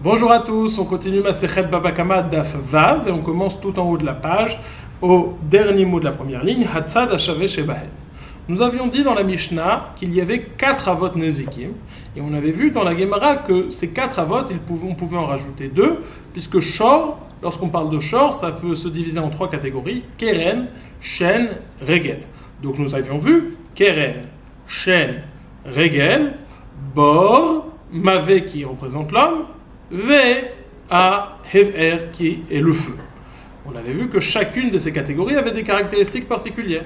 Bonjour à tous, on continue Masechet Baba Kama Daf Vav et on commence tout en haut de la page au dernier mot de la première ligne, Hatzad Hashave Shebahen. Nous avions dit dans la Mishnah qu'il y avait 4 avot nezikim et on avait vu dans la Gemara que ces 4 avot, on pouvait en rajouter 2 puisque shor, lorsqu'on parle de shor, ça peut se diviser en 3 catégories, keren, shen, regel. Donc nous avions vu keren, shen, regel, bor, mavé qui représente l'homme, Ve à Hever qui est le feu. On avait vu que chacune de ces catégories avait des caractéristiques particulières.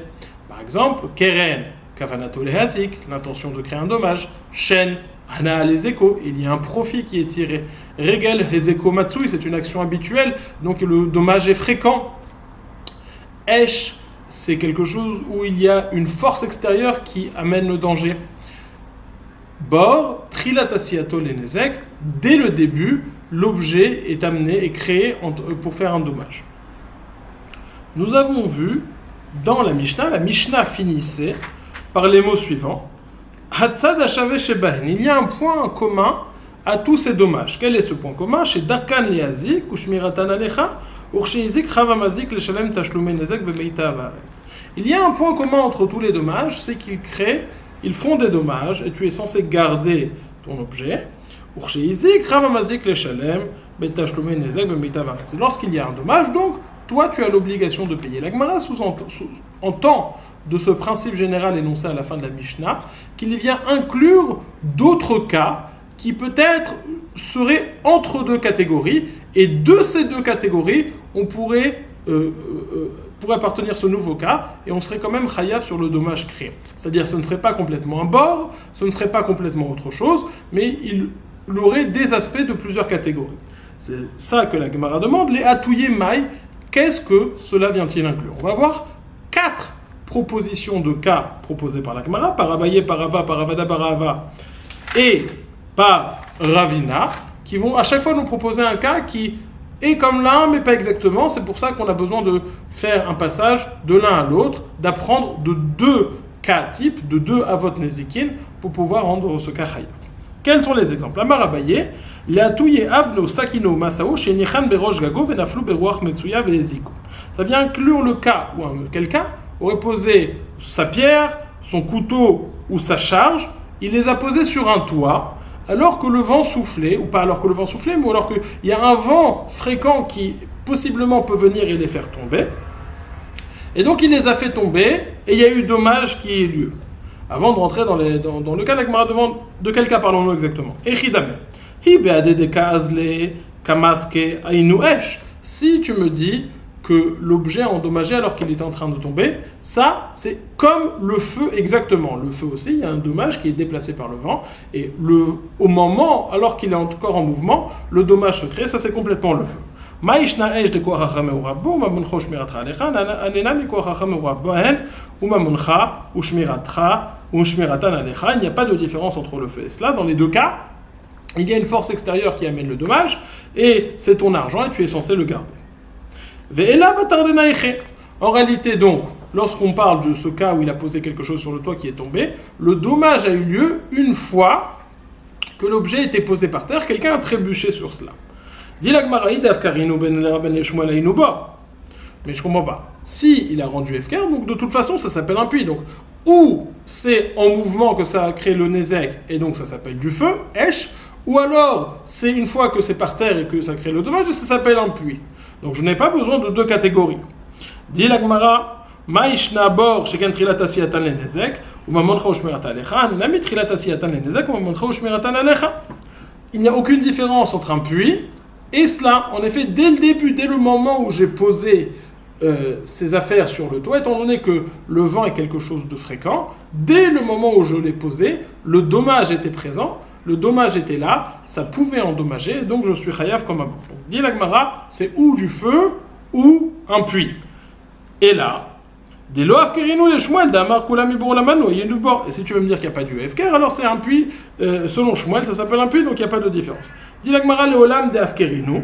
Par exemple, Keren, Kavanato lehazik, l'intention de créer un dommage. Shen, Hana les échos, il y a un profit qui est tiré. Regel, Hezeko Matsui, c'est une action habituelle, donc le dommage est fréquent. Esh, c'est quelque chose où il y a une force extérieure qui amène le danger. Bor, trilatasiato lenezek, dès le début, l'objet est amené et créé pour faire un dommage. Nous avons vu dans la Mishnah finissait par les mots suivants. Hatzad hashave shebahen, il y a un point commun à tous ces dommages. Quel est ce point commun? Chez Darkan liazik, ushmiratan alecha, ursheizik chavamazik leshalem tashlume nezek bemeita avaretz. Il y a un point commun entre tous les dommages, c'est qu'ils créent. Ils font des dommages et tu es censé garder ton objet. Lorsqu'il y a un dommage, donc, toi, tu as l'obligation de payer. La Gemara entend de ce principe général énoncé à la fin de la Mishnah qu'il vient inclure d'autres cas qui peut-être seraient entre deux catégories. Et de ces deux catégories, on pourrait appartenir ce nouveau cas, et on serait quand même chayav sur le dommage créé. C'est-à-dire, ce ne serait pas complètement un bord, ce ne serait pas complètement autre chose, mais il aurait des aspects de plusieurs catégories. C'est ça que la Gemara demande, les atouye maï, qu'est-ce que cela vient-il inclure? On va voir 4 propositions de cas proposées par la Gemara, par Abaye, par Rava, par Ravada, par Rava, et par Ravina, qui vont à chaque fois nous proposer un cas qui et comme l'un, mais pas exactement. C'est pour ça qu'on a besoin de faire un passage de l'un à l'autre, d'apprendre de 2 cas types, de 2 avot nezikin, pour pouvoir rendre ce cas chayav. Quels sont les exemples? Amar Abaye, le'atouye avno sakino masao shenichan berosh gago venaflu beruach metsuya ve'eziko. Ça vient inclure le cas où quelqu'un aurait posé sa pierre, son couteau ou sa charge, il les a posés sur un toit, alors que le vent soufflait, ou pas alors que le vent soufflait, mais alors qu'il y a un vent fréquent qui possiblement peut venir et les faire tomber. Et donc il les a fait tomber, et il y a eu dommage qui ait lieu. Avant de rentrer dans le cas, la Gemara demande de quel cas parlons-nous exactement? Echidame. Si tu me dis que l'objet a endommagé alors qu'il est en train de tomber, ça, c'est comme le feu exactement. Le feu aussi, il y a un dommage qui est déplacé par le vent, et au moment, alors qu'il est encore en mouvement, le dommage se crée, ça c'est complètement le feu. Il n'y a pas de différence entre le feu et cela. Dans les deux cas, il y a une force extérieure qui amène le dommage, et c'est ton argent, et tu es censé le garder. En réalité, donc, lorsqu'on parle de ce cas où il a posé quelque chose sur le toit qui est tombé, le dommage a eu lieu une fois que l'objet était posé par terre, quelqu'un a trébuché sur cela. Mais je comprends pas. Si il a rendu efker, donc de toute façon ça s'appelle un puits. Donc, ou c'est en mouvement que ça a créé le nezek, et donc ça s'appelle du feu, esh, ou alors c'est une fois que c'est par terre et que ça crée le dommage, et ça s'appelle un puits. Donc je n'ai pas besoin de 2 catégories. Dit la Gemara, Maïshna bor sheken trilatasiatan lenezek, ou mamoncha ushmiratan alecha, nami trilatasiatan lenezek, ou mamoncha ushmiratan alecha. Il n'y a aucune différence entre un puits et cela. En effet, dès le début, dès le moment où j'ai posé ces affaires sur le toit, étant donné que le vent est quelque chose de fréquent, dès le moment où je l'ai posé, le dommage était présent. Le dommage était là, ça pouvait endommager, donc je suis chayav comme avant. Donc, dit la Gemara, c'est ou du feu ou un puits. Et là, des lo afkerinu les Shmuel d'amar kula mibor lamano yenu bor. Et si tu veux me dire qu'il n'y a pas du efker, alors c'est un puits. Selon Shmuel, ça s'appelle un puits, donc il n'y a pas de différence. Dit la Gemara le olam de afkerinu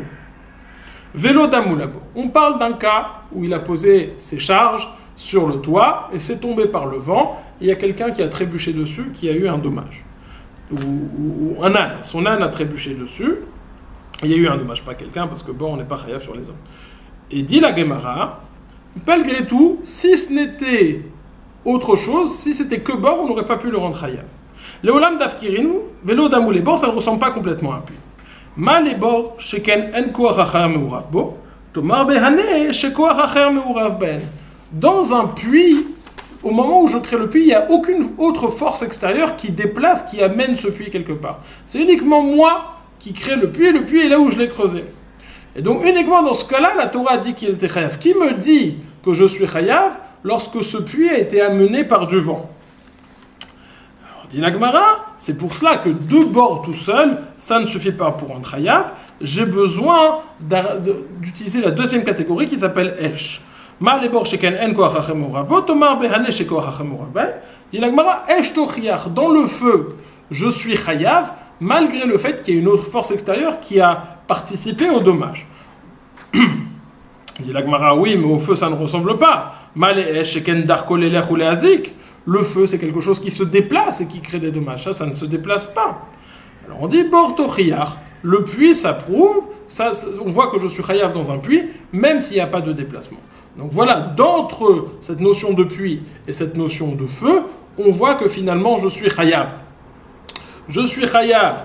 velo damulabo. On parle d'un cas où il a posé ses charges sur le toit et c'est tombé par le vent. Et il y a quelqu'un qui a trébuché dessus, qui a eu un dommage. Ou un âne. Son âne a trébuché dessus. Il y a eu un dommage, pas quelqu'un, parce que bon, on n'est pas chayav sur les hommes. Et dit la Gemara, malgré tout, si ce n'était autre chose, si c'était que bord, on n'aurait pas pu le rendre chayav. Le olam d'afkirin, vélo damou les bords, ça ne ressemble pas complètement à un puits. Ma les bords, sheken en koach acher meurav bo, tomar behane, shekoach acher meurav ben. Dans un puits, au moment où je crée le puits, il n'y a aucune autre force extérieure qui déplace, qui amène ce puits quelque part. C'est uniquement moi qui crée le puits est là où je l'ai creusé. Et donc uniquement dans ce cas-là, la Torah dit qu'il était chayav. Qui me dit que je suis chayav lorsque ce puits a été amené par du vent? Alors dit la Gemara, c'est pour cela que deux bords tout seuls, ça ne suffit pas pour un chayav. J'ai besoin d'utiliser la deuxième catégorie qui s'appelle esh. Ma les bords sheken en koach hachem uravot, tomar behane shekoach hachem uravot. Dit la Gemara, esh tochiach, dans le feu, je suis chayav, malgré le fait qu'il y ait une autre force extérieure qui a participé au dommage. Dit la Gemara, oui, mais au feu ça ne ressemble pas. Le feu c'est quelque chose qui se déplace et qui crée des dommages. Ça ne se déplace pas. Alors on dit bortochiach, le puits ça prouve, on voit que je suis chayav dans un puits, même s'il n'y a pas de déplacement. Donc voilà, d'entre cette notion de puits et cette notion de feu, on voit que finalement je suis chayav. Je suis chayav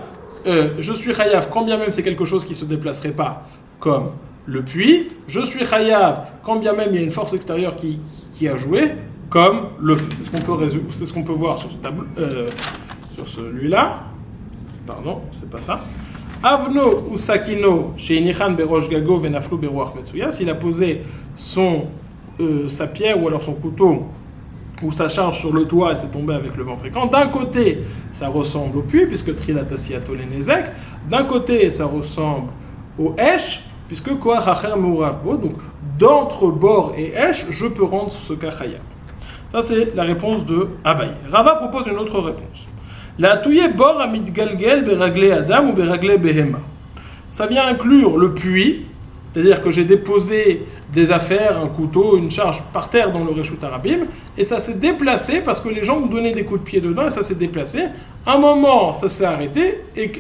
quand bien même c'est quelque chose qui ne se déplacerait pas, comme le puits. Je suis chayav quand bien même il y a une force extérieure qui a joué, comme le feu. C'est ce qu'on peut voir sur ce tableau, sur celui-là. Pardon, c'est pas ça. Avno ou sakino chez Inichan berosh gago venaflu beruach metsuya. S'il a posé sa pierre ou alors son couteau ou sa charge sur le toit et c'est tombé avec le vent fréquent. D'un côté, ça ressemble au puits, puisque trilatasiato lenezek. D'un côté, ça ressemble au esh, puisque koach acher meurav bo. Donc, d'entre bord et esh, je peux rendre ce cas chayav. Ça, c'est la réponse de Abaye. Rava propose une autre réponse. La touye bor amid galgel beragle adam ou beragle behema. Ça vient inclure le puits, c'est-à-dire que j'ai déposé des affaires, un couteau, une charge par terre dans le Reshut Harabim, et ça s'est déplacé parce que les gens ont donné des coups de pied dedans et ça s'est déplacé. Un moment, ça s'est arrêté et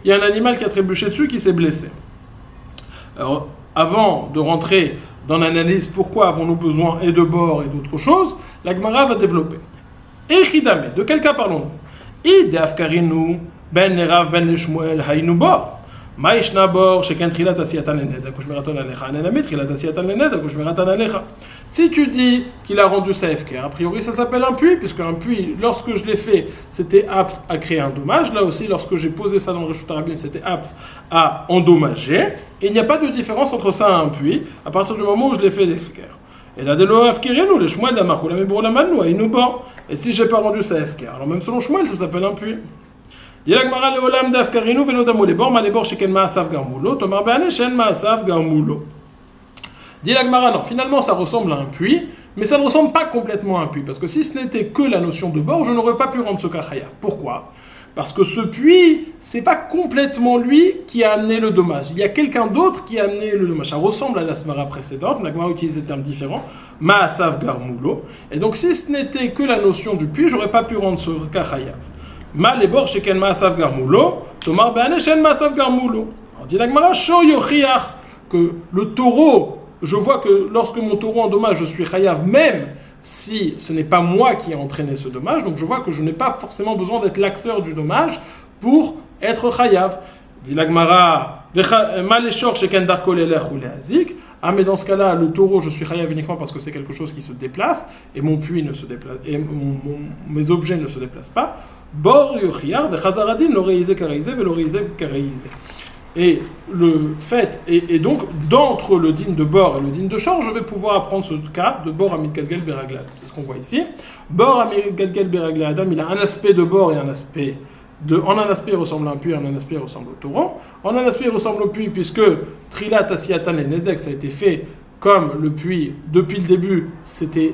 il y a un animal qui a trébuché dessus qui s'est blessé. Alors, avant de rentrer dans l'analyse pourquoi avons-nous besoin et de bord et d'autres choses, la Gemara va développer. Echidame, de quel cas parlons-nous? Ide afkarinu ben nerav ben leshmuel hainu bor. Maïshna bor sheken trilat asiyatan lenezak ou shmiraton alecha anenami trilat asiyatan lenezak ou shmiratan alecha. Si tu dis qu'il a rendu sa FKR, a priori ça s'appelle un puits, puisque un puits, lorsque je l'ai fait, c'était apte à créer un dommage. Là aussi, lorsque j'ai posé ça dans le Reshut Harabim, c'était apte à endommager. Et il n'y a pas de différence entre ça et un puits, à partir du moment où je l'ai fait FKR. Et là, de l'eau afkirinu, le shmuel d'amarkou, la mebour la manou, aïnou bor. Et si j'ai pas rendu sa FKR, alors même selon shmuel, ça s'appelle un puits. Dit la Gemara, le olam d'afkarinu velo damo les bords, ma les bords sheken ma'asav garmulo, tomar be'ane shen ma'asav garmulo. Dit la Gemara, non, finalement ça ressemble à un puits, mais ça ne ressemble pas complètement à un puits, parce que si ce n'était que la notion de bord, je n'aurais pas pu rendre ce cas chayav. Pourquoi? Parce que ce puits, c'est pas complètement lui qui a amené le dommage. Il y a quelqu'un d'autre qui a amené le dommage. Ça ressemble à la svara précédente, la Gemara utilise des termes différents, ma'asav garmulo. Et donc si ce n'était que la notion du puits, j'aurais pas pu rendre ce cas chayav. Ma les bords sheken ma'asav garmulo, tomar be'ane shen ma'asav garmulo. On dit la Gemara, sho yochiach, que le taureau, je vois que lorsque mon taureau endommage, je suis chayav, même si ce n'est pas moi qui ai entraîné ce dommage, donc je vois que je n'ai pas forcément besoin d'être l'acteur du dommage pour être chayav. Dit la Gemara, ma les shor sheken darko lelech ou lehazik. Ah, mais dans ce cas-là, le taureau, je suis chayav uniquement parce que c'est quelque chose qui se déplace, et mon puits ne se déplace, et mes objets ne se déplacent pas. Bor yochiar, vechazaradin, l'oreizé kareizé, veloreizé kareizé. Et le fait, et donc, d'entre le din de bor et le din de shor, je vais pouvoir apprendre ce cas de bor amid galgel beraglad. C'est ce qu'on voit ici. Bor amid galgel beraglad adam, il a un aspect de bor et un aspect en un aspect, il ressemble à un puits, en un aspect, il ressemble au taureau. En un aspect, il ressemble au puits, puisque Trilat, Asiyatan et Nezek, ça a été fait comme le puits, depuis le début, c'était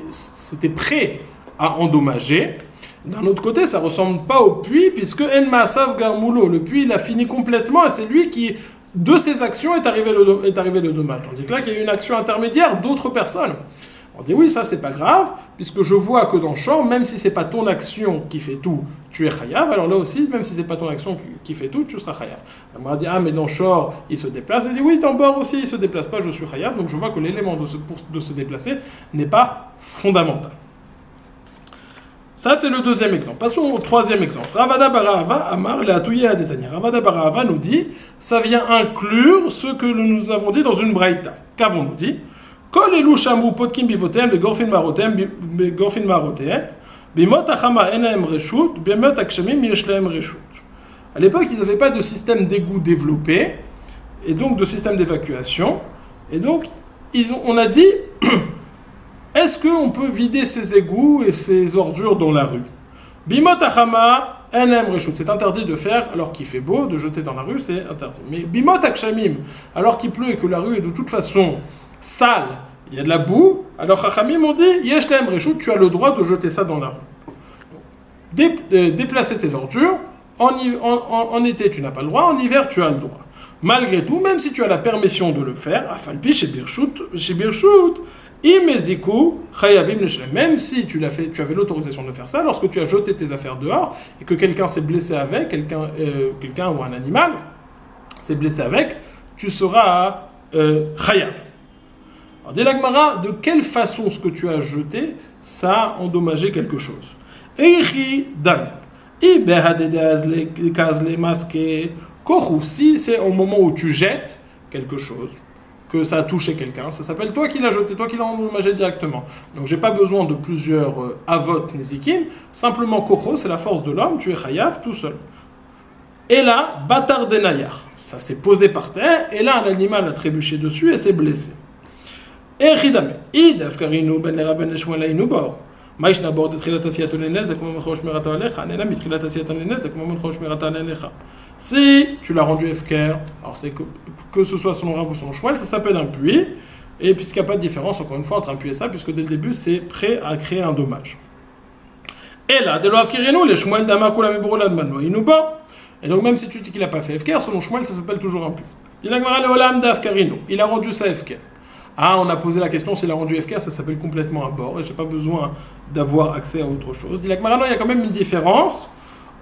prêt à endommager. D'un autre côté, ça ne ressemble pas au puits, puisque En Maasav Garmulo, le puits, il a fini complètement, et c'est lui qui, de ses actions, est arrivé le dommage. Tandis que là, qu'il y a eu une action intermédiaire d'autres personnes. On dit oui, ça c'est pas grave, puisque je vois que dans le champ, même si c'est pas ton action qui fait tout, tu es chayav. Alors là aussi, même si c'est pas ton action qui fait tout, tu seras chayav. La Gemara dit, ah mais dans Shor, il se déplace. Elle dit, oui, dans Bor aussi, il se déplace pas, je suis chayav. Donc je vois que l'élément de se déplacer n'est pas fondamental. Ça, c'est le deuxième exemple. Passons au troisième exemple. Ravada Barahava Amar Leatouye Adetania. Ravada Barahava nous dit, ça vient inclure ce que nous avons dit dans une braïta. Qu'avons-nous dit? Kol elu shamu potkim bivotem begorfin marotem begorfin marotem bimot achama enaem reshut bimot akshamim yeshleem reshut. À l'époque, ils n'avaient pas de système d'égout développé et donc de système d'évacuation. Et donc, on a dit, est-ce qu'on peut vider ces égouts et ces ordures dans la rue? Bimot achama enaem reshut. C'est interdit de faire alors qu'il fait beau, de jeter dans la rue, c'est interdit. Mais bimot akshamim, alors qu'il pleut et que la rue est de toute façon sale, il y a de la boue, alors Chachamim ont dit, Yesh Lahem Reshut, tu as le droit de jeter ça dans la rue. Déplacer tes ordures, en été tu n'as pas le droit, en hiver tu as le droit. Malgré tout, même si tu as la permission de le faire, Afalpi chez Birshut, Imeziku, Chayavim Leshlem, même si tu avais l'autorisation de faire ça, lorsque tu as jeté tes affaires dehors et que quelqu'un s'est blessé avec, quelqu'un ou un animal s'est blessé avec, tu seras Chayav. Alors, dit la Gemara, de quelle façon ce que tu as jeté, ça a endommagé quelque chose. Si c'est au moment où tu jettes quelque chose, que ça a touché quelqu'un, ça s'appelle toi qui l'as jeté, toi qui l'as endommagé directement. Donc j'ai pas besoin de plusieurs avot nezikin, simplement kocho, c'est la force de l'homme, tu es chayav tout seul. Et là, batar denayar, ça s'est posé par terre, et là un animal a trébuché dessus et s'est blessé. Et ridame, idafkarinu ben lera ben eshwalainu bor. Maïch n'aborde trilat asiyat lenez, comme on chosh merata alecha, nena mitrilat asiyat lenez, comme on chosh merata alecha. Si tu l'as rendu efker, alors c'est que ce soit son rave ou son choual, ça s'appelle un puits, et puisqu'il n'y a pas de différence, encore une fois, entre un puits et ça, puisque dès le début, c'est prêt à créer un dommage. Et là, dès l'avkirinu, les choual d'amakula mebrola de mano inuba. Et donc, même si tu dis qu'il n'a pas fait efker, selon choual, ça s'appelle toujours un puits. Il a rendu ça efker. Ah, on a posé la question s'il a rendu FK, ça s'appelle complètement un bord, et je n'ai pas besoin d'avoir accès à autre chose. Dit la Gemara, non, il y a quand même une différence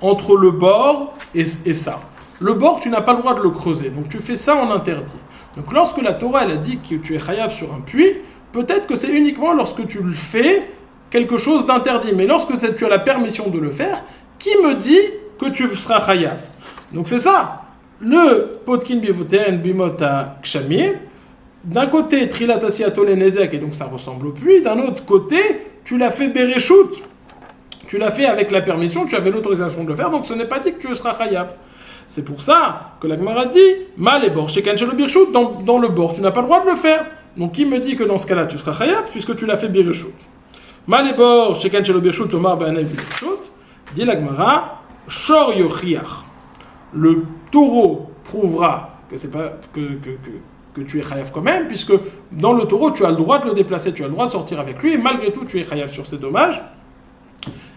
entre le bord et ça. Le bord, tu n'as pas le droit de le creuser, donc tu fais ça en interdit. Donc lorsque la Torah elle a dit que tu es chayav sur un puits, peut-être que c'est uniquement lorsque tu le fais quelque chose d'interdit, mais lorsque tu as la permission de le faire, qui me dit que tu seras chayav? Donc c'est ça, le potkin bivoten bimota kshamim. D'un côté, Trilat Asiato Lenezek, et donc ça ressemble au puits. D'un autre côté, tu l'as fait Bereshut. Tu l'as fait avec la permission, tu avais l'autorisation de le faire, donc ce n'est pas dit que tu seras Chayav. C'est pour ça que la Gemara dit, Mal et bord, shekan shelo birshut, dans le bord, tu n'as pas le droit de le faire. Donc qui me dit que dans ce cas-là, tu seras Chayav, puisque tu l'as fait Bereshut. Mal et bord, shekan shelo birshut, Omar be'anay birshut, dit la Gemara, Shor yochiach. Le taureau prouvera que c'est pas que tu es chayav quand même, puisque dans le taureau, tu as le droit de le déplacer, tu as le droit de sortir avec lui, et malgré tout, tu es chayav sur ces dommages.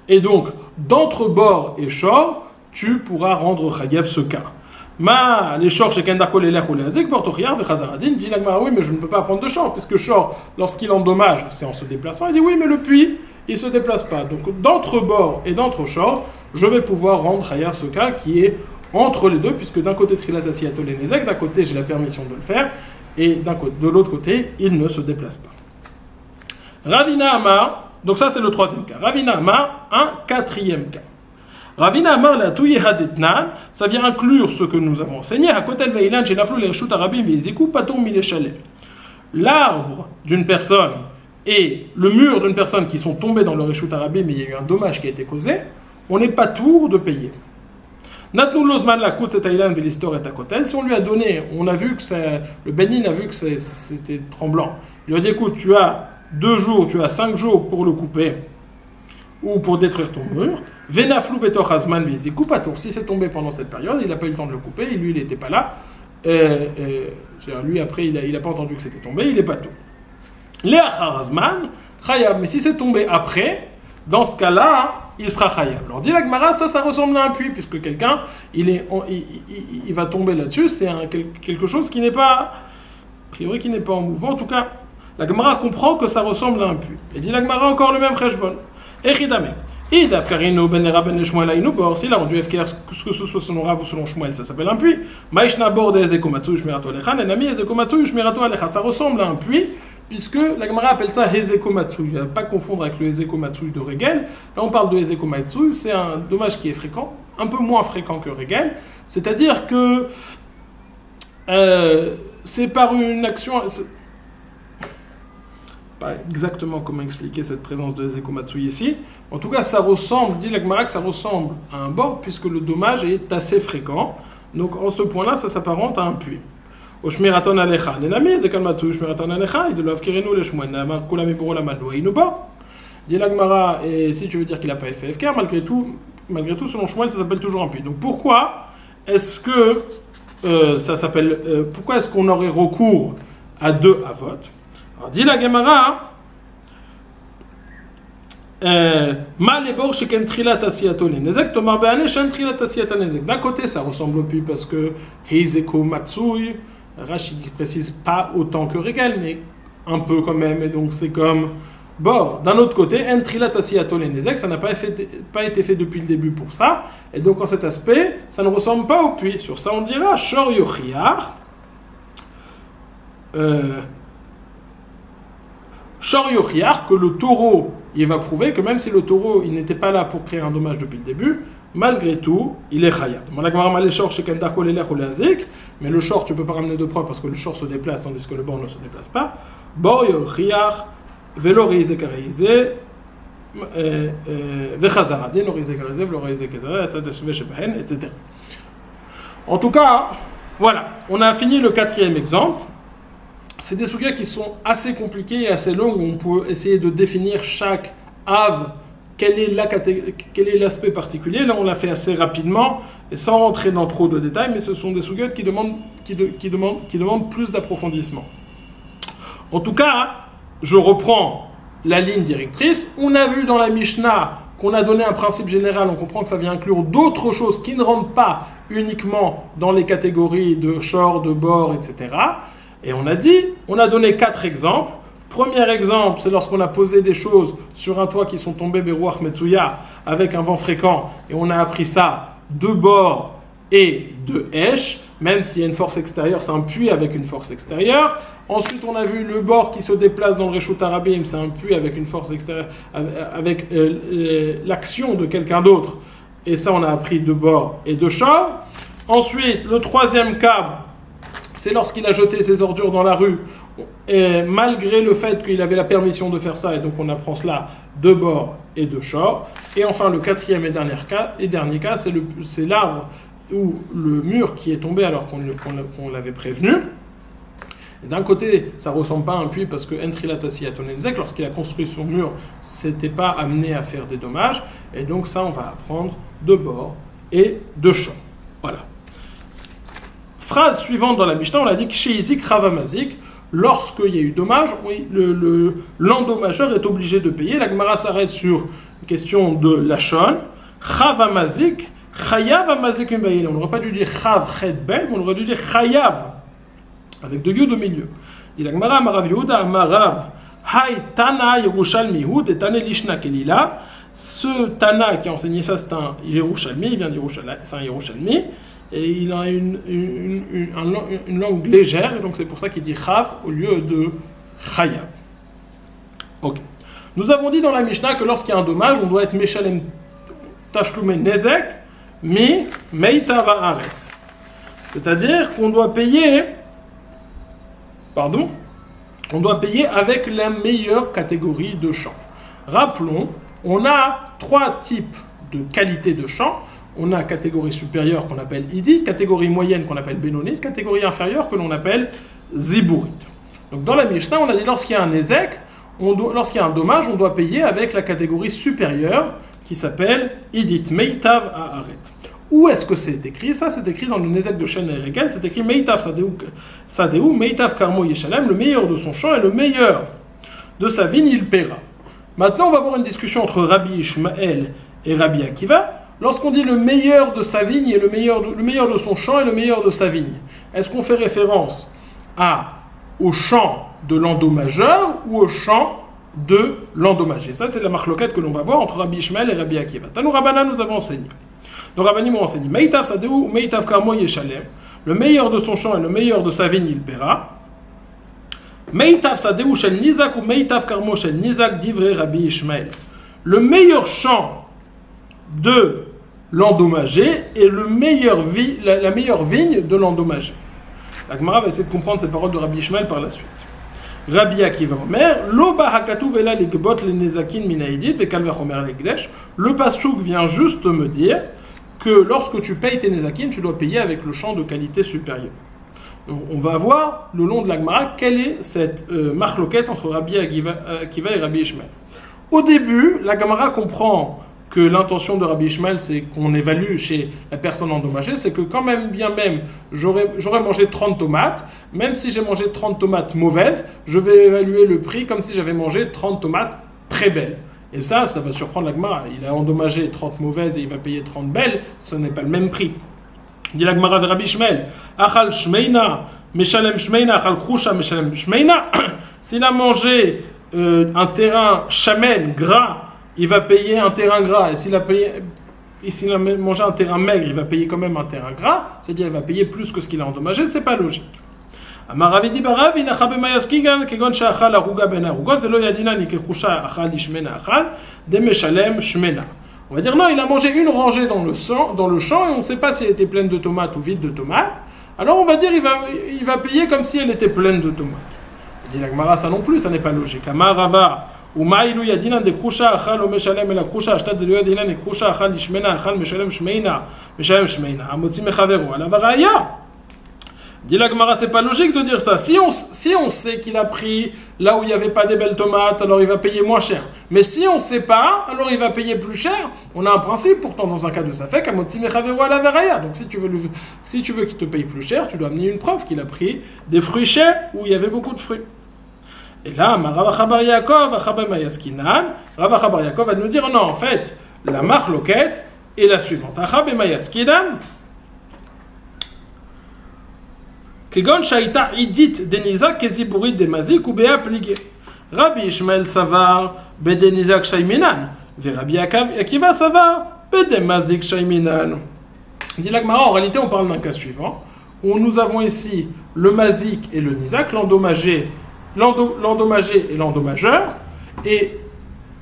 Et donc, d'entre bord et shor, tu pourras rendre chayav ce cas. Ma, les shor, chez Kendarko, les lech ou les azek, portochiar, vechazaradin, dit la Gemara, oui, mais je ne peux pas prendre de shor, puisque shor, lorsqu'il endommage, c'est en se déplaçant. Il dit, oui, mais le puits, il ne se déplace pas. Donc, d'entre bord et d'entre shor, je vais pouvoir rendre chayav ce cas qui est entre les deux, puisque d'un côté Trilat Asiato Lenezek, d'un côté j'ai la permission de le faire, et de l'autre côté, il ne se déplace pas. Ravina Amar, donc ça c'est le troisième cas. Ravina Amar, un quatrième cas. Ravina Amar, la Touyeha Detnan, ça vient inclure ce que nous avons enseigné. À côté de Veilan, chez Naflou, les Reshut Arabim, les Zikou, Patoum, Mileshalem. L'arbre d'une personne et le mur d'une personne qui sont tombés dans le Reshut Arabim, mais il y a eu un dommage qui a été causé, on n'est pas tour de payer. Natnou Lozman la côte Thaïlande de l'histoire est à côté. Si on lui a donné, on a vu que le Benin a vu que c'était tremblant. Il lui a dit écoute, tu as 2 jours, tu as 5 jours pour le couper ou pour détruire ton mur. Venaflou betoch hazman vizikou patour. Si c'est tombé pendant cette période, il n'a pas eu le temps de le couper, et lui il n'était pas là. Lui après il n'a pas entendu que c'était tombé, il n'est pas tout. Léa hazman chayab. Mais si c'est tombé après, dans ce cas-là, il sera chayav. Alors dit la Gemara, ça ressemble à un puits, puisque quelqu'un, il va tomber là-dessus, c'est quelque chose qui n'est pas, a priori, qui n'est pas en mouvement. En tout cas, la Gemara comprend que ça ressemble à un puits. Et dit la Gemara encore le même cheshbon. Echidame. Et d'Afkarino ben Era ben Shmuel Aïnou Bor, s'il a rendu FKR, que ce soit selon Rav ou selon Shmuel, ça s'appelle un puits. Maïshna Bor de Ezekomatsu Shmirato Alecha, Nenami Ezekomatsu Shmirato Alecha. Ça ressemble à un puits, puisque la Gemara appelle ça Ezekomatsu. Il ne va pas confondre avec le Ezekomatsu de Regel. Là, on parle de Ezekomatsu, c'est un dommage qui est fréquent, un peu moins fréquent que Regel. C'est-à-dire que c'est par une action. Pas exactement comment expliquer cette présence de Ezekomatsu ici. En tout cas, ça ressemble, dit la Gemara, que ça ressemble à un bord, puisque le dommage est assez fréquent. Donc, en ce point-là, ça s'apparente à un puits. Oshmiraton alecha, nenami, Ezekomatsu, Oshmiraton alecha, il doit kirenu le shmuel, kulami boro la madloa, inuba. Dit la Gemara, et si tu veux dire qu'il n'a pas fait FK, malgré tout, selon Shmuel, ça s'appelle toujours un puits. Donc, pourquoi est-ce que ça s'appelle, pourquoi est-ce qu'on aurait recours à deux avot? Alors, dit la Gemara, d'un côté, ça ressemble au puits parce que Heizeko Matsui, Rachid précise pas autant que Regel, mais un peu quand même, et donc c'est comme bord. D'un autre côté, ça n'a pas été fait depuis le début pour ça, et donc en cet aspect, ça ne ressemble pas au puits. Sur ça, on dira Shor Yochiar. Shor Yochiar, que le taureau, il va prouver que même si le taureau, il n'était pas là pour créer un dommage depuis le début, malgré tout, il est chayat. Mais le shor, tu ne peux pas ramener de preuve parce que le shor se déplace tandis que le bord ne se déplace pas. Bor Yochiar, velo reize kareize, vechazaradin, reize kareize, velo reize kareize, etc. En tout cas, voilà, on a fini le quatrième exemple. C'est des sujets qui sont assez compliqués et assez longs. On peut essayer de définir chaque ave, quel est l'aspect particulier. Là, on l'a fait assez rapidement et sans rentrer dans trop de détails, mais ce sont des sujets qui demandent plus d'approfondissement. En tout cas, je reprends la ligne directrice. On a vu dans la Mishnah qu'on a donné un principe général. On comprend que ça vient inclure d'autres choses qui ne rentrent pas uniquement dans les catégories de shor, de bord, etc. Et on a donné 4 exemples. Premier exemple, c'est lorsqu'on a posé des choses sur un toit qui sont tombées Beruach Metsuya avec un vent fréquent, et on a appris ça de bord et de Esh, même s'il y a une force extérieure, c'est un puits avec une force extérieure. Ensuite, on a vu le bord qui se déplace dans le Reshut Arabim, c'est un puits avec une force extérieure, avec l'action de quelqu'un d'autre, et ça on a appris de bord et de shor. Ensuite, le troisième cas, c'est lorsqu'il a jeté ses ordures dans la rue, et malgré le fait qu'il avait la permission de faire ça, et donc on apprend cela de bord et de shor. Et enfin, le quatrième et dernier cas, c'est l'arbre ou le mur qui est tombé alors qu'on l'avait prévenu. Et d'un côté, ça ne ressemble pas à un puits parce que Entrilatasi Atonenzek, lorsqu'il a construit son mur, s'était pas amené à faire des dommages. Et donc ça, on va apprendre de bord et de shor. Voilà. Phrase suivante dans la Mishnah, on a dit que chez Izik Ravamazik, lorsqu'il y a eu dommage, oui, l'endommageur est obligé de payer. La Gemara s'arrête sur une question de Lachon. Ravamazik, Chayav Amazik Mbaïl. On n'aurait pas dû dire Chav Chet Ben, on aurait dû dire Chayav, avec deux yud au milieu. Dit la Gemara, Amarav Yehuda, Amarav, Hay Tana Yerushalmi Hud et Tane Lishna Kelila. Ce Tana qui a enseigné ça, c'est un Yerushalmi, il vient d'Yerushalmi, c'est un Yerushalmi. Et il a une langue légère, et donc c'est pour ça qu'il dit Chav au lieu de Chayav. Ok. Nous avons dit dans la Mishnah que lorsqu'il y a un dommage, on doit être Meshalem Tashlume Nezek, Mi Meita Va'aretz. C'est-à-dire qu'on doit payer, on doit payer avec la meilleure catégorie de champ. Rappelons, on a 3 types de qualités de champ. On a catégorie supérieure qu'on appelle Idit, catégorie moyenne qu'on appelle Benonit, catégorie inférieure que l'on appelle Ziburit. Donc dans la Mishnah, on a dit lorsqu'il y a un Ezek, lorsqu'il y a un dommage, on doit payer avec la catégorie supérieure qui s'appelle Idit, Meitav Haaret. Où est-ce que c'est écrit? Ça, c'est écrit dans le Nezek de Shen et Regel, c'est écrit Meitav Sadeu, Meitav Karmo Yeshalem, le meilleur de son champ et le meilleur de sa vigne, il paiera. Maintenant, on va avoir une discussion entre Rabbi Ishmael et Rabbi Akiva. Lorsqu'on dit le meilleur de sa vigne et le meilleur de son champ et le meilleur de sa vigne, est-ce qu'on fait référence au champ de l'endommageur ou au champ de l'endommager. Ça, c'est la marloquette que l'on va voir entre Rabbi Ishmael et Rabbi Akiva. Tanou Rabbanan nous avons enseigné. Nos rabbanim m'ont enseigné. Meitav sadeu, meitav karmo yeshalem. Le meilleur de son champ et le meilleur de sa vigne, il paiera. Meitav sadeu shel nizak ou meitav karmo shel nizak divrei Rabbi Ishmael. Le meilleur champ de l'endommagé et la meilleure vigne de l'endommagé. La Gemara va essayer de comprendre ces paroles de Rabbi Ishmael par la suite. Rabbi Akiva Omer, lo bahakatu vela ligbot le nezakin minaïdit ve kalver omer legdesh. Le pasouk vient juste me dire que lorsque tu payes tes nezakim, tu dois payer avec le champ de qualité supérieure. Donc, on va voir le long de la Gemara quelle est cette marloquette entre Rabbi Akiva et Rabbi Ishmael. Au début, la Gemara comprend que l'intention de Rabbi Ishmael, c'est qu'on évalue chez la personne endommagée, c'est que quand même, bien même, j'aurais mangé 30 tomates, même si j'ai mangé 30 tomates mauvaises, je vais évaluer le prix comme si j'avais mangé 30 tomates très belles. Et ça va surprendre la Gemara. Il a endommagé 30 mauvaises et il va payer 30 belles, ce n'est pas le même prix. Dit la Gemara de Rabbi Ishmael, Achal shmeina, meshalem shmeina, achal krusha, meshalem shmeina. S'il a mangé un terrain chamen, gras, il va payer un terrain gras. Et s'il a mangé un terrain maigre, il va payer quand même un terrain gras. C'est-à-dire qu'il va payer plus que ce qu'il a endommagé. C'est pas logique. Amaravidi barav inacha bemayaskigan kegon shachal aruga ben arugot velo yadina nikechusha achal ishmena achal demeshalem shmena. On va dire non, il a mangé une rangée dans le champ et on ne sait pas si elle était pleine de tomates ou vide de tomates. Alors on va dire il va payer comme si elle était pleine de tomates. Dit la Gemara, ça non plus, ça n'est pas logique. Amarava ומאילו ידינן דקרושה אכל ומשלם אל הקרושה אשתת דלו ידינן דקרושה אכל לשמנה אכל משלם שמנה המוציא מחברו עליו הראיה. Dit la Gemara, c'est pas logique de dire ça. Si on sait qu'il a pris là où il n'y avait pas des belles tomates, alors il va payer moins cher. Mais si on ne sait pas, alors il va payer plus cher. On a un principe pourtant dans un cas de Safek, amotzi mechaveru ala veraya. Donc si tu veux qu'il te paye plus cher, tu dois amener une preuve qu'il a pris des fruits chers où il y avait beaucoup de fruits. Et là, Rav Chabar Yaakov, Rav Chabar Yaakov va nous dire non, en fait, la marloquette est la suivante. Achabe Mayaskinan, Kegon Shaita Idit Denizak Keziburit Demazik ou Bea Pligé. Rabbi Ishmael Savar Bedenizak Shaiminan, ve Rabbi Akiva Savar Bedemazik Shaiminan. Dit la Gemara, en réalité, on parle d'un cas suivant, où nous avons ici le mazik et le nizak, l'endommagé et l'endommageur, et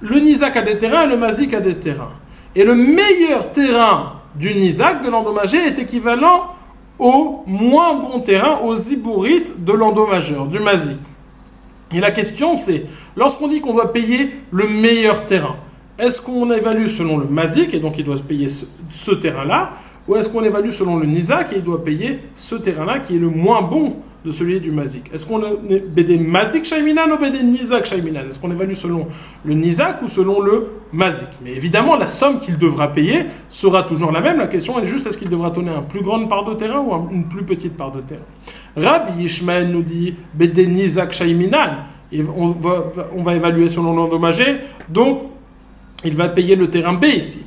le nizak a des terrains et le mazik a des terrains. Et le meilleur terrain du nizak, de l'endommagé, est équivalent au moins bon terrain, aux zibourites de l'endommageur, du mazik. Et la question c'est, lorsqu'on dit qu'on doit payer le meilleur terrain, est-ce qu'on évalue selon le mazik, et donc il doit se payer ce terrain-là, ou est-ce qu'on évalue selon le nizak, et il doit payer ce terrain-là qui est le moins bon de celui du mazik? Est-ce qu'on est bédé mazik shaiminan ou bédé nizak shaiminan? Est-ce qu'on évalue selon le nizak ou selon le mazik? Mais évidemment, la somme qu'il devra payer sera toujours la même. La question est juste, est-ce qu'il devra donner une plus grande part de terrain ou une plus petite part de terrain? Rabbi Ishmael nous dit bédé nizak shaiminan. On va évaluer selon l'endommagé, donc il va payer le terrain B ici.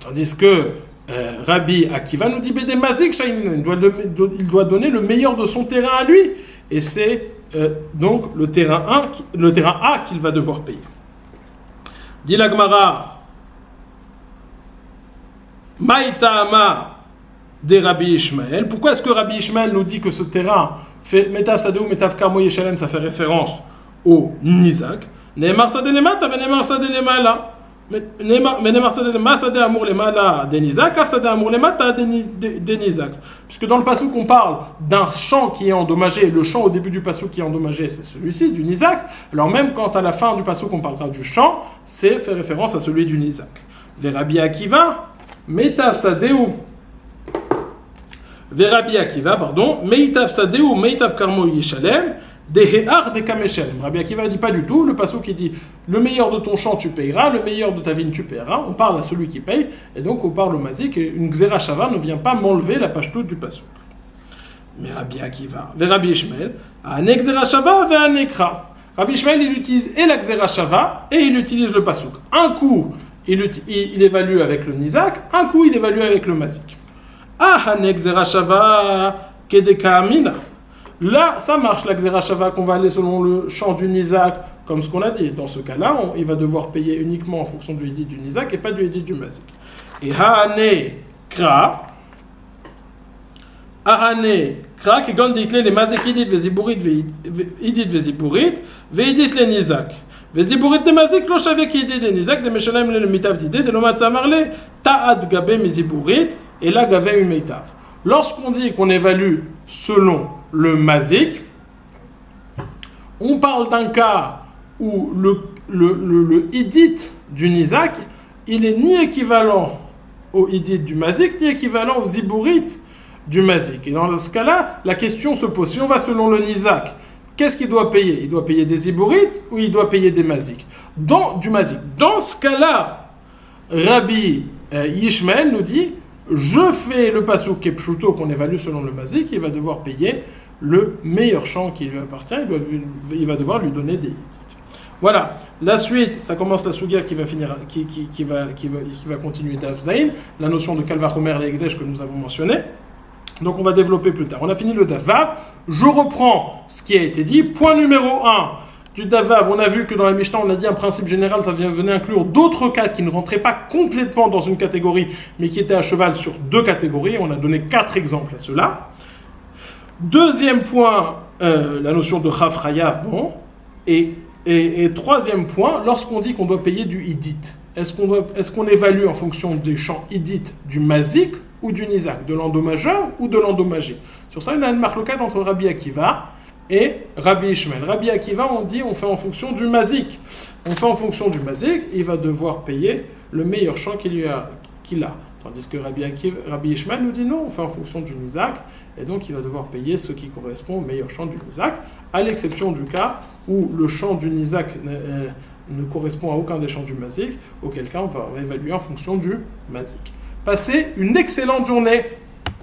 Tandis que Rabbi Akiva nous dit Bédé Mazik Shaiminan, il doit donner le meilleur de son terrain à lui. Et c'est donc le terrain A qu'il va devoir payer. Dit la Gemara, Maïtama de Rabbi Ishmael. Pourquoi est-ce que Rabbi Ishmael nous dit que ce terrain fait Metav Sadeu, Metav Karmo Yeshalem, ça fait référence au Nizak? Neemar Sadelema, t'avais Neemar Sadelema là. Mais puisque dans le passouk on parle d'un champ qui est endommagé, le champ au début du passouk qui est endommagé c'est celui-ci du nizak, alors même quand à la fin du passouk on parlera du champ, c'est fait référence à celui du nizak. Rabbi Akiva meitav sadeu meitav sadeu meitav karmo yeshalem Dehehar de Kameshalem. Rabbi Akiva ne dit pas du tout. Le passouk qui dit le meilleur de ton champ tu payeras, le meilleur de ta vigne tu payeras. On parle à celui qui paye, et donc on parle au mazik. Et une Xera Shava ne vient pas m'enlever la pashtout du passouk. Mais Rabbi Akiva, ve Rabbi Ishmael, an Xera Shava ve an Ekra. Rabbi Ishmael il utilise et la Xera Shava et il utilise le passouk. Un coup il évalue avec le nizak, un coup il évalue avec le mazik. Ah an Xera Shava kedeka amina. Là, ça marche, la Xera Shava, qu'on va aller selon le champ du Nizak, comme ce qu'on a dit. Dans ce cas-là, il va devoir payer uniquement en fonction du Hidit du Nizak et pas du Hidit du Mazik. Et Ha'ane Kra, qui gagne les Mazik Hidit, Veziburit, Hidit, Veziburit, Veidit le Nizak. Veziburit de Mazik, lo Shavek Hidit de Nizak, de Meshalem le Mitav d'Hidit, de Lomat Samarle, Ta'ad Gabe Miziburit, et là Gabe Mitav. Lorsqu'on dit qu'on évalue selon le Mazik, on parle d'un cas où le Hidit du Nizak, il est ni équivalent au Hidit du Mazik, ni équivalent au Ziburit du Mazik. Et dans ce cas-là, la question se pose. Si on va selon le Nizak, qu'est-ce qu'il doit payer? Il doit payer des Ziburites ou il doit payer des Mazik? Du Mazik. Dans ce cas-là, Rabbi Yishmael nous dit, je fais le pasouk Kepshuto qu'on évalue selon le Mazik, il va devoir payer le meilleur champ qui lui appartient, il va devoir lui donner des hidit. Voilà, la suite, ça commence la sugia qui va finir, qui va continuer d'Afzaïn, la notion de Kalvachomer et Egdesh que nous avons mentionné. Donc on va développer plus tard. On a fini le Davav, je reprends ce qui a été dit. Point numéro 1 du Davav, on a vu que dans la Mishnah, on a dit un principe général, ça venait inclure d'autres cas qui ne rentraient pas complètement dans une catégorie, mais qui étaient à cheval sur 2 catégories. On a donné 4 exemples à cela. Deuxième point, la notion de Chaf Chayav, bon. Et troisième point, lorsqu'on dit qu'on doit payer du Hidit, est-ce qu'on évalue en fonction des champs Hidit du Mazik ou du Nizak, de l'endommageur ou de l'endommagé? Sur ça, il y a une marloquette entre Rabbi Akiva et Rabbi Ishmael. Rabbi Akiva, on fait en fonction du Mazik. On fait en fonction du Mazik, il va devoir payer le meilleur champ qu'il a. Tandis que Rabbi Ishmael nous dit non, on fait en fonction du Nizak, et donc il va devoir payer ce qui correspond au meilleur champ du Nizak, à l'exception du cas où le champ du Nizak ne correspond à aucun des champs du Mazik, auquel cas on va évaluer en fonction du Mazik. Passez une excellente journée.